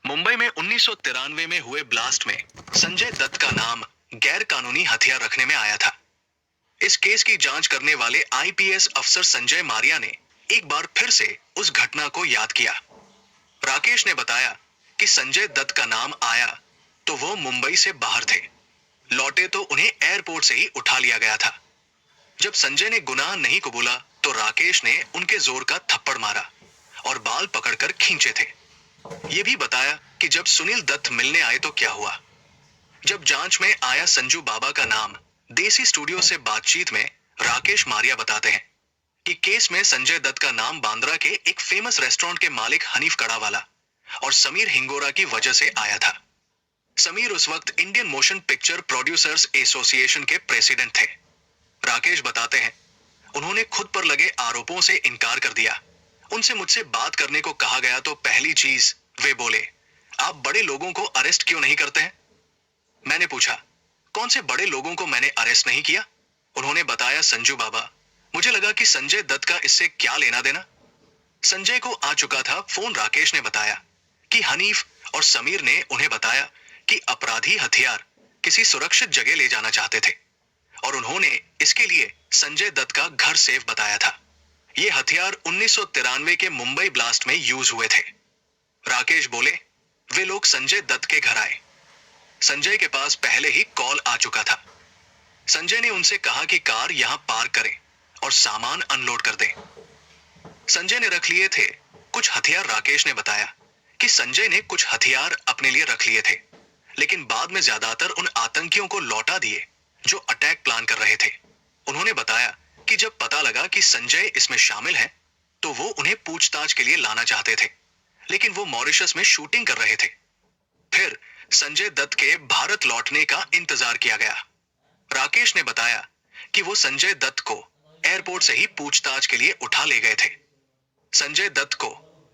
मुंबई में 1993 में हुए ब्लास्ट में संजय दत्त का नाम गैर कानूनी हथियार रखने में आया था। इस केस की जांच करने वाले आईपीएस अफसर संजय मारिया ने एक बार फिर से उस घटना को याद किया। राकेश ने बताया कि संजय दत्त का नाम आया तो वो मुंबई से बाहर थे। लौटे तो उन्हें एयरपोर्ट से ही उठा लिया गया था। जब संजय ने गुनाह नहीं कबूला तो राकेश ने उनके जोर का थप्पड़ मारा और बाल पकड़कर खींचे थे। ये भी बताया कि जब सुनील दत्त मिलने आए तो क्या हुआ। जब जांच में आया संजू बाबा का नाम, देसी स्टूडियो से बातचीत में राकेश मारिया बताते हैं कि केस में संजय दत्त का नाम बांद्रा के एक फेमस रेस्टोरेंट के मालिक हनीफ कड़ावाला और समीर हिंगोरा की वजह से आया था। समीर उस वक्त Indian motion picture producers association के प्रेसिडेंट थे। राकेश बताते हैं, उन्होंने खुद पर लगे आरोपों से इनकार कर दिया। उनसे मुझसे बात करने को कहा गया तो पहली चीज वे बोले, आप बड़े लोगों को अरेस्ट क्यों नहीं करते हैं? मैंने पूछा, कौन से बड़े लोगों को मैंने अरेस्ट नहीं किया? उन्होंने बताया, संजू बाबा, मुझे लगा कि संजय दत्त का इससे क्या लेना देना। संजय को आ चुका था फोन। राकेश ने बताया कि हनीफ और समीर ने उन्हें बताया कि अपराधी हथियार किसी सुरक्षित जगह ले जाना चाहते थे और उन्होंने इसके लिए संजय दत्त का घर सेफ बताया था। ये हथियार 1993 के मुंबई ब्लास्ट में यूज हुए थे। राकेश बोले, वे लोग संजय दत्त के घर आए। संजय के पास पहले ही कॉल आ चुका था। संजय ने उनसे कहा कि कार यहां पार्क करें और सामान अनलोड कर दें। संजय ने रख लिए थे कुछ हथियार। राकेश ने बताया कि संजय ने कुछ हथियार अपने लिए रख लिए थे, लेकिन बाद में ज्यादातर उन आतंकियों को लौटा दिए जो अटैक प्लान कर रहे थे। उन्होंने बताया कि जब पता लगा कि संजय इसमें शामिल है तो वो उन्हें पूछताछ के लिए लाना चाहते थे, लेकिन वो मॉरिशस में शूटिंग कर रहे थे। फिर संजय दत्त के भारत लौटने का इंतजार किया गया। राकेश ने बताया कि वो संजय दत्त को एयरपोर्ट से ही पूछताछ के लिए उठा ले गए थे। संजय दत्त को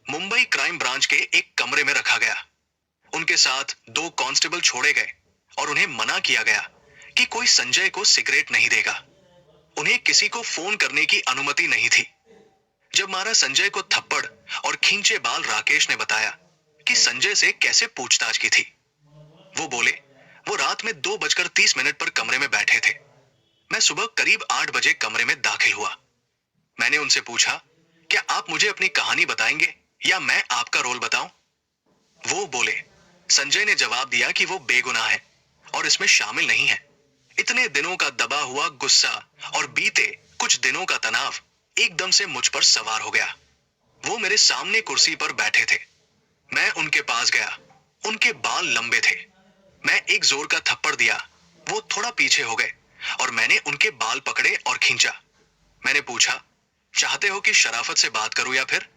मुंबई क्राइम ब्रांच के एक कमरे में रखा गया। उनके साथ 2 कांस्टेबल छोड़े गए और उन्हें मना किया गया कि कोई संजय को सिगरेट नहीं देगा। उन्हें किसी को फोन करने की अनुमति नहीं थी। जब मारा संजय को थप्पड़ और खींचे बाल, राकेश ने बताया कि संजय से कैसे पूछताछ की थी। वो बोले, वो रात में 2:30 पर कमरे में बैठे थे। मैं सुबह करीब 8 बजे कमरे में दाखिल हुआ। मैंने उनसे पूछा, क्या आप मुझे अपनी कहानी बताएंगे या मैं आपका रोल बताऊं? वो बोले, संजय ने जवाब दिया कि वो बेगुनाह है और इसमें शामिल नहीं है। इतने दिनों का दबा हुआ गुस्सा और बीते कुछ दिनों का तनाव एकदम से मुझ पर सवार हो गया। वो मेरे सामने कुर्सी पर बैठे थे। मैं उनके पास गया। उनके बाल लंबे थे। मैं एक जोर का थप्पड़ दिया। वो थोड़ा पीछे हो गए और मैंने उनके बाल पकड़े और खींचा। मैंने पूछा, चाहते हो कि शराफत से बात करूं या फिर?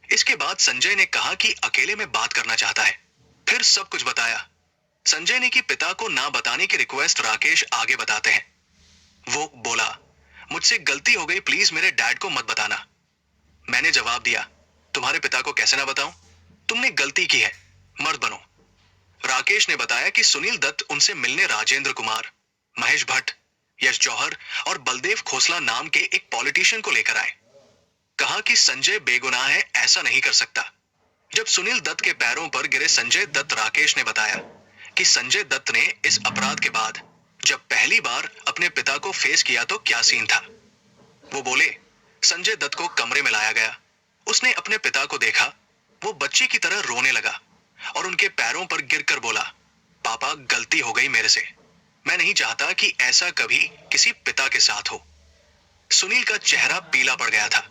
इसके बाद संजय ने कहा कि अकेले में बात करना चाहता है। फिर सब कुछ बताया। संजय ने कि पिता को ना बताने की रिक्वेस्ट। राकेश आगे बताते हैं, वो बोला, मुझसे गलती हो गई, प्लीज मेरे डैड को मत बताना। मैंने जवाब दिया, तुम्हारे पिता को कैसे ना बताऊं? तुमने गलती की है, मर्द बनो। राकेश ने बताया कि सुनील दत्त उनसे मिलने राजेंद्र कुमार, महेश भट्ट, यश जौहर और बलदेव खोसला नाम के एक पॉलिटिशियन को लेकर आए। कहा कि संजय बेगुनाह है, ऐसा नहीं कर सकता। जब सुनील दत्त के पैरों पर गिरे संजय दत्त, राकेश ने बताया कि संजय दत्त ने इस अपराध के बाद जब पहली बार अपने पिता को फेस किया तो क्या सीन था। वो बोले, संजय दत्त को कमरे में लाया गया। उसने अपने पिता को देखा। वो बच्चे की तरह रोने लगा और उनके पैरों पर गिरकर बोला, पापा गलती हो गई मेरे से। मैं नहीं चाहता कि ऐसा कभी किसी पिता के साथ हो। सुनील का चेहरा पीला पड़ गया था।